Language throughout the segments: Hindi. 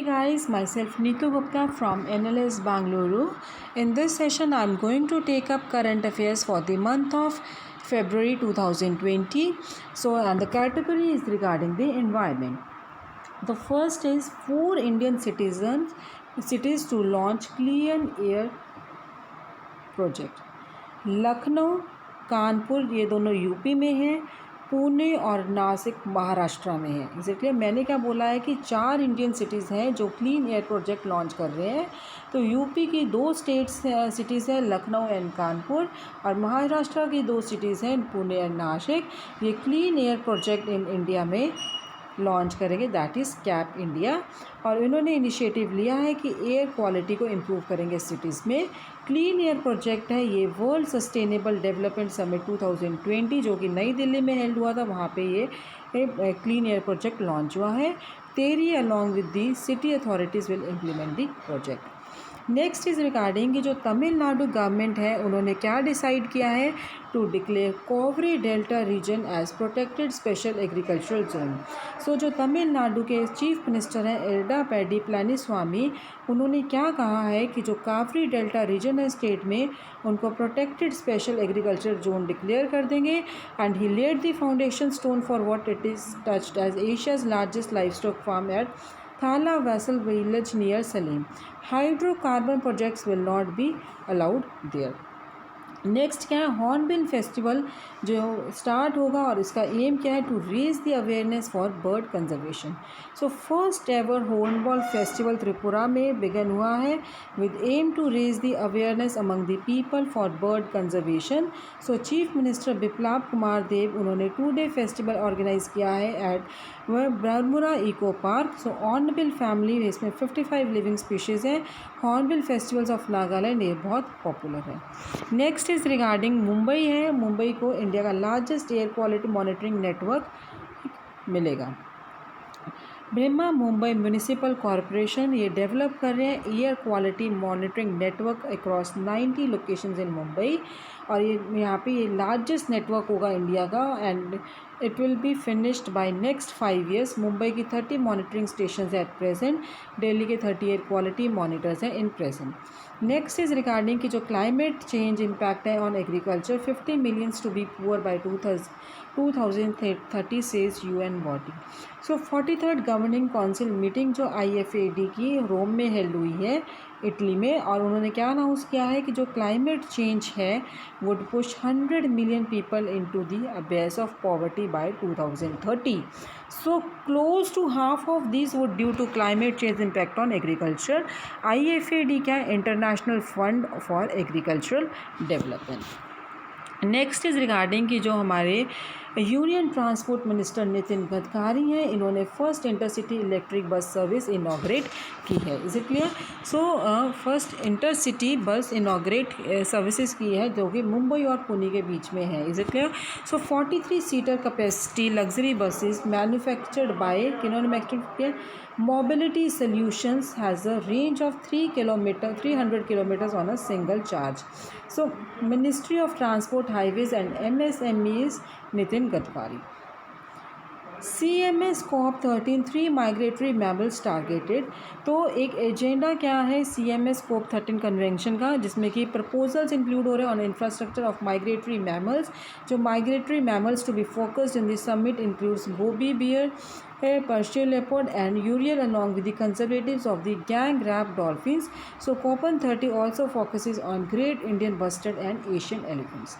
Hey guys, myself Neetu Gupta from NLS Bangalore. In this session, I'm going to take up current affairs for the month of February 2020. And the category is regarding the environment. The first is 4 Indian cities to launch clean air project. Lucknow, Kanpur ये दोनों यूपी में हैं, पुणे और नासिक महाराष्ट्र में है। इसलिए मैंने क्या बोला है कि 4 इंडियन सिटीज़ हैं जो क्लीन एयर प्रोजेक्ट लॉन्च कर रहे हैं। तो यूपी की 2 सिटीज़ हैं लखनऊ एंड कानपुर, और महाराष्ट्र की 2 सिटीज़ हैं पुणे एंड नासिक। ये clean air project in India में लॉन्च करेंगे, दैट इज़ कैप इंडिया। और इन्होंने इनिशिएटिव लिया है कि एयर क्वालिटी को इम्प्रूव करेंगे सिटीज़ में। क्लीन एयर प्रोजेक्ट है ये वर्ल्ड सस्टेनेबल डेवलपमेंट समिट 2020 जो कि नई दिल्ली में हेल्ड हुआ था, वहाँ पे ये क्लीन एयर प्रोजेक्ट लॉन्च हुआ है। TERI along with the city authorities will implement the project. Next is regarding कि जो तमिलनाडु गवर्नमेंट है उन्होंने क्या डिसाइड किया है to declare Cauvery delta region as protected special agricultural zone. So जो तमिलनाडु के चीफ मिनिस्टर हैं एडापैडी पलानीस्वामी, उन्होंने क्या कहा है कि जो कावेरी डेल्टा रीजन है स्टेट में, उनको protected special agriculture zone declare कर देंगे। And he laid the foundation stone for what it is टच्ड as Asia's largest livestock farm at Thala Vassal village near Salim. Hydrocarbon projects will not be allowed there. Next क्या है, हॉर्नबिल फेस्टिवल जो स्टार्ट होगा और इसका एम क्या है to raise the awareness for bird conservation. So first ever hornbill festival Tripura में बिगन हुआ है with aim to raise the awareness among the people for bird conservation. So chief minister Biplab Kumar Deb उन्होंने 2-day फेस्टिवल ऑर्गेनाइज किया है at Brahmapura eco park. So hornbill family, इसमें 55 लिविंग स्पीशीज़ हैं। हॉर्नबिल फेस्टिवल्स ऑफ नागालैंड ये बहुत पॉपुलर है। नेक्स्ट इज़ रिगार्डिंग मुंबई है। मुंबई को इंडिया का largest air quality monitoring network मिलेगा। ब्रह्मा मुंबई म्यूनिसिपल कॉरपोरेशन ये डेवलप कर रहे हैं air quality monitoring network across 90 locations in Mumbai, और ये यहाँ पे ये लार्जेस्ट नेटवर्क होगा इंडिया का and it will be finished by next 5 years। Mumbai की 30 मॉनिटरिंग स्टेशन है एट प्रेजेंट, दिल्ली के 30 एयर क्वालिटी मॉनिटर्स हैं in present. Next is regarding कि जो क्लाइमेट चेंज इम्पैक्ट है on agriculture, 50 millions to be poor by 2030 says UN बॉडी। So 43rd governing council meeting जो IFAD की रोम में हेल्ड हुई है इटली में, और उन्होंने क्या अनाउंस किया है कि जो क्लाइमेट चेंज है would push 100 million people into the abyss of poverty by 2030। So close to half of this would due to climate change impact on agriculture. IFAD क्या है, international fund for agricultural development. Next is regarding कि जो हमारे union transport minister Nitin Gadkari हैं, इन्होंने first intercity electric bus service inaugurate की है। Is it clear? So first intercity bus inaugurate services की है जो कि मुंबई और पुणे के बीच में है। Is it clear? So 43 seater capacity luxury buses manufactured by किन्होंने manufacture Mobility Solutions has a range of 300 kilometers on a single charge. So, Ministry of Transport, Highways and MSMEs, Nitin Gadkari. CMS COP13 3 migratory mammals targeted. तो एक एजेंडा क्या है CMS COP13 कन्वेंशन का, जिसमें कि प्रपोजल्स इंक्लूड हो रहे हैं on infrastructure of migratory mammals. जो migratory mammals to be focused in this summit includes Gobi bear, Persian leopard and Uriel along with the conservatives of the gang rap dolphins. So COP13 also focuses on great Indian bustard and Asian elephants.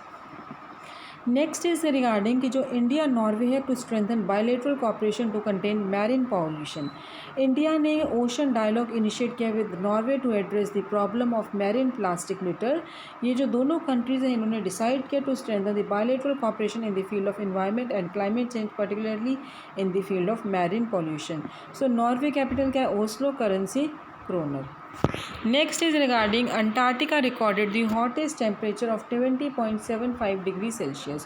Next is regarding कि जो इंडिया नॉर्वे है to strengthen bilateral cooperation to contain marine pollution. India ने ओशन डायलॉग इनिशिएट किया with Norway to address the problem of marine plastic litter. ये जो दोनों कंट्रीज़ हैं इन्होंने डिसाइड किया to strengthen the bilateral cooperation in the field of environment and climate change, particularly in the field of marine pollution. So Norway capital क्या है, Oslo, currency kroner. Next is regarding Antarctica recorded the hottest temperature of 20.75 degrees Celsius.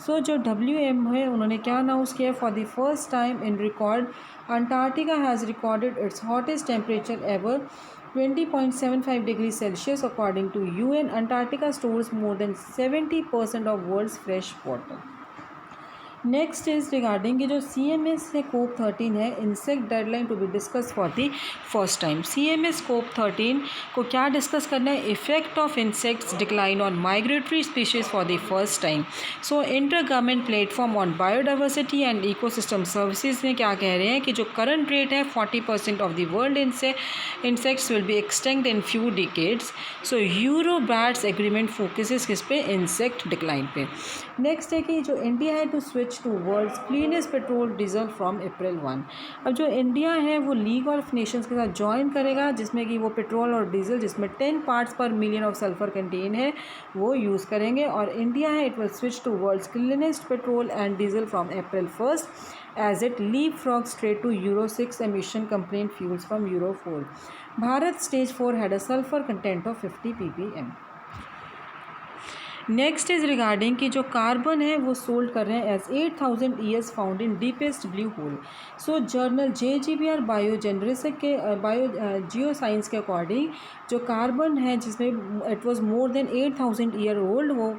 So जो WM है उन्होंने क्या अनाउंस किया, for the first time in record Antarctica has recorded its hottest temperature ever 20.75 degrees Celsius. According to UN, Antarctica stores more than 70% of world's fresh water. Next is regarding कि जो CMS है COP13 है, insect deadline to be discuss for the first time. CMS COP13 को क्या डिस्कस करना है? Effect of insects decline on migratory species for the first time. So inter government platform on biodiversity and ecosystem services में क्या कह रहे हैं कि जो करंट रेट है 40% of the world insects will be extinct in few decades. So Eurobats agreement focuses किस पे? इंसेक्ट डिक्लाइन पे। नेक्स्ट है कि जो इंडिया है to switch to world's cleanest petrol diesel from April 1। अब जो इंडिया है वो लीग ऑफ नेशंस के साथ ज्वाइन करेगा, जिसमें कि वो पेट्रोल और डीजल जिसमें 10 पार्ट्स पर मिलियन ऑफ सल्फर कंटेन है वो यूज़ करेंगे। और इंडिया है it will switch to world's cleanest petrol and diesel from April 1 as it leapfrogs straight to Euro 6 emission compliant fuels from Euro 4. Bharat Stage 4 had a sulfur content of 50 ppm. Next is regarding कि जो कार्बन है वो सोल्ड कर रहे हैं as 8000 years found in deepest blue hole. So journal JGBR बायोजेनरिसिक के जियो साइंस के अकॉर्डिंग जो कार्बन है जिसमें it was more than 8000 year old वो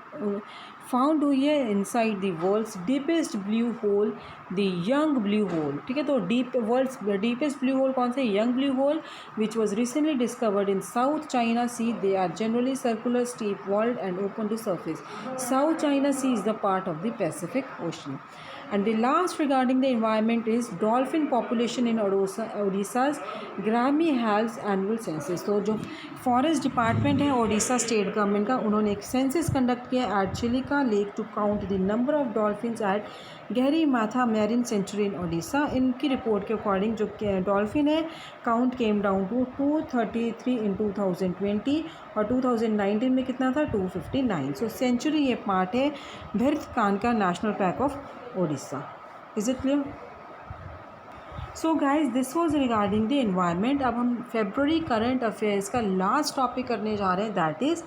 फाउंड हुई है inside the world's deepest blue hole, the young blue hole. ठीक है, तो वर्ल्ड्स डीपेस्ट ब्लू होल कौन सा? Young blue whole which was recently discovered in South China Sea. They are generally circular, steep walled and open to surface. South China Sea is the part of the Pacific Ocean. And the last regarding the environment is dolphin population in Odisha's Grammy Hal's annual census. तो जो फॉरेस्ट डिपार्टमेंट है ओडिशा स्टेट गवर्नमेंट का, उन्होंने एक सेंसस कंडक्ट किया at Chilika lake to count the number of dolphins at Gahirmatha marine century इन ओडिशा। इनकी रिपोर्ट के अकॉर्डिंग जो डॉल्फिन है काउंट केम डाउन टू 233 इन 2020 और 2019 में कितना था? 259। सो सेंचुरी ये पार्ट है Bhitarkanika national park of Odisha. Is it clear? So guys this was regarding the environment. अब हम फेब्रुअरी करंट अफेयर्स का लास्ट टॉपिक करने जा रहे हैं, that is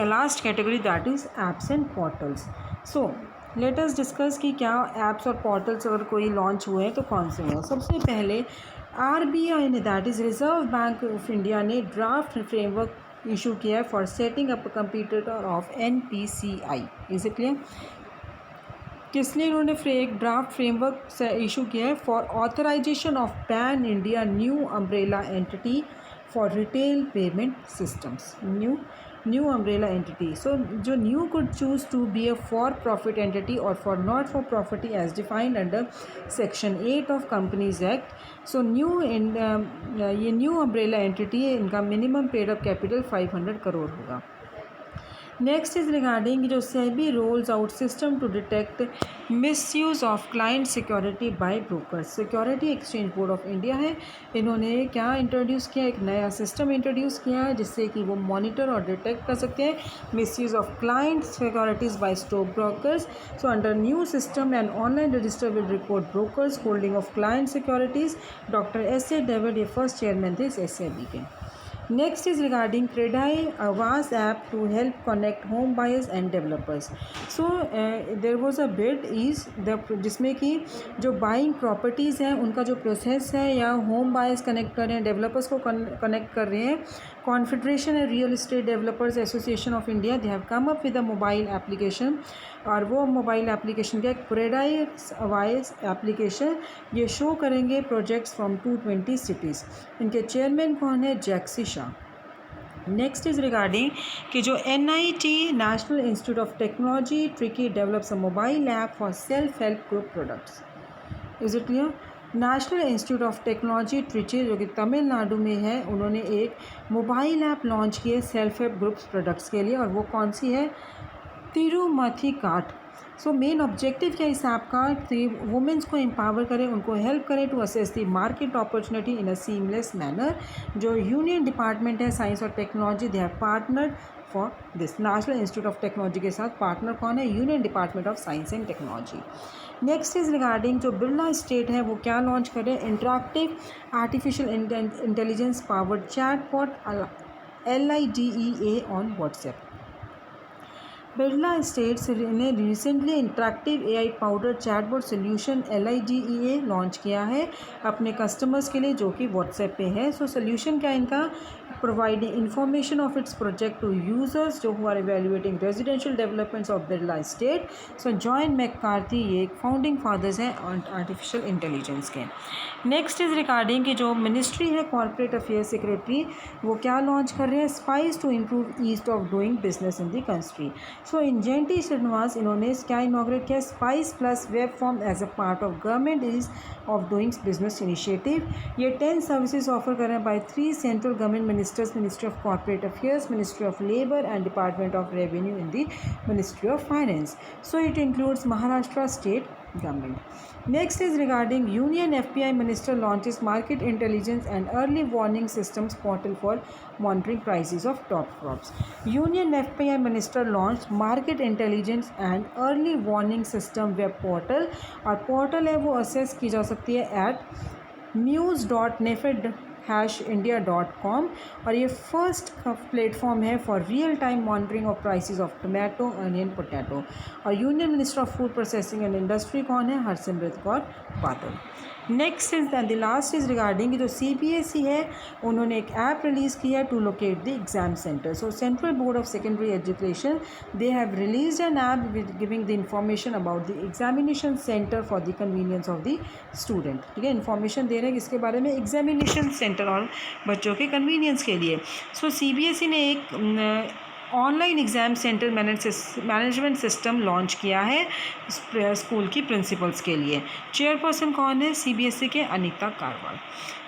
last category, that is apps and portals. So let us discuss कि क्या ऐप्स और पोर्टल्स अगर कोई लॉन्च हुए हैं तो कौन से हुए। सबसे पहले RBI ने, that is Reserve Bank of India ने ड्राफ्ट फ्रेमवर्क इशू किया है for setting up computer of NPCI। Is it clear? किसने इन्होंने एक ड्राफ्ट फ्रेमवर्क से इशू किया है? For authorisation of pan India new umbrella entity for retail payment systems. New umbrella entity. So जो new could choose to be a for profit entity और for not for profit as defined under section 8 of companies act. So ये न्यू अम्ब्रेला एंटिटी है, इनका minimum paid up capital 500 crore होगा। नेक्स्ट इज रिगार्डिंग जो SEBI rolls out system to detect misuse of client security by brokers. Security exchange board of India है, इन्होंने क्या इंट्रोड्यूस किया? एक नया सिस्टम इंट्रोड्यूस किया है जिससे कि वो मॉनिटर और डिटेक्ट कर सकते हैं misuse of client securities by stock brokers. So under new system and online register will report brokers holding of client securities. Doctor S.A. David ये फर्स्ट चेयरमैन थे इस SAB के। Next is regarding Credai Aavas app to help connect home buyers and developers. So there was a bid is the जिसमें कि जो बाइंग प्रॉपर्टीज़ हैं उनका जो प्रोसेस है या होम बायर्स कनेक्ट कर रहे हैं, डेवलपर्स को कनेक्ट कर रहे हैं। Confederation and real estate developers association of India they have come up with a mobile application, और वो मोबाइल एप्लीकेशन क्या है? क्रेडाई अवाइस एप्लीकेशन। ये शो करेंगे प्रोजेक्ट्स फ्रॉम 220 सिटीज़। इनके चेयरमैन कौन है? जैक्सी शाह। नेक्स्ट इज़ रिगार्डिंग कि जो NIT national institute of technology tricky develops a mobile app for self help group products. Is it clear? National institute of technology Trichy जो कि तमिलनाडु में है, उन्होंने एक मोबाइल ऐप लॉन्च की है सेल्फ हेल्प ग्रुप्स प्रोडक्ट्स के लिए, और वो कौन सी है? तिरुमथी कार्ट। सो मेन ऑब्जेक्टिव क्या इस ऐप का? वुमेंस को एम्पावर करें, उनको हेल्प करें to assess the market opportunity in a seamless manner. जो यूनियन डिपार्टमेंट है साइंस और technology, they have partnered for this. National institute of technology के साथ पार्टनर कौन है? Union department of science and technology. Next is regarding जो बिरला स्टेट है वो क्या लॉन्च कर रहे हैं? Interactive artificial intelligence powered chatbot LIDEA on WhatsApp. Birla Estates ने रिसेंटली इंटरेक्टिव AI पाउडर चैटबॉट सोल्यूशन LIGEA लॉन्च किया है अपने कस्टमर्स के लिए, जो कि व्हाट्सएप पे है। सो सोल्यूशन क्या इनका, providing information of its project to users जो who are evaluating residential developments of Birla Estate. So John McCarthy ये एक फाउंडिंग फादर्स हैं आर्टिफिशियल इंटेलिजेंस के। नेक्स्ट इज़ रिगार्डिंग कि जो मिनिस्ट्री है कॉर्पोरेट अफेयर्स सेक्रेटरी, वो क्या लॉन्च कर रहे हैं, SPICe to improve ease of doing business in the country. So Injeti Srinivas इन्होंने क्या इनॉग्रेट किया, SPICe plus web form as a part of government ease of doing business initiative. ये 10 सर्विसेज ऑफर कर रहे हैं by 3 central government ministers, ministry of corporate affairs, ministry of labour and department of revenue in the ministry of finance. So it includes Maharashtra state government. Next is regarding Union FPI Minister launches Market Intelligence and Early Warning Systems portal for monitoring prices of top crops. Union FPI Minister launched Market Intelligence and Early Warning System web portal, और पोर्टल है वो असेस की जा सकती है at news.nefed-india.com, और ये फर्स्ट प्लेटफॉर्म है for real time monitoring of prices of tomato, onion, potato. और union minister of food processing and industry कौन है, Harsimrat Kaur Badal. Next is the last is regarding जो CBSE है उन्होंने एक ऐप रिलीज़ किया to locate the exam centre. So central board of secondary education they have release an app with giving the information about the examination centre for the convenience of the student. ठीक है, इन्फॉर्मेशन दे रहे हैं किसके बारे में, एग्जामिनेशन सेंटर और बच्चों के कन्वीनियंस के लिए। सो CBSE ने एक online exam centre management system launch किया है स्कूल की प्रिंसिपल्स के लिए। चेयरपर्सन कौन है, CBSE के Anita Karwal.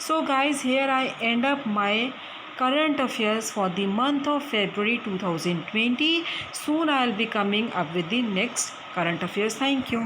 So guys here I and up my current affairs for the month of February 2020. Soon I will be coming up with the next current affairs. Thank you.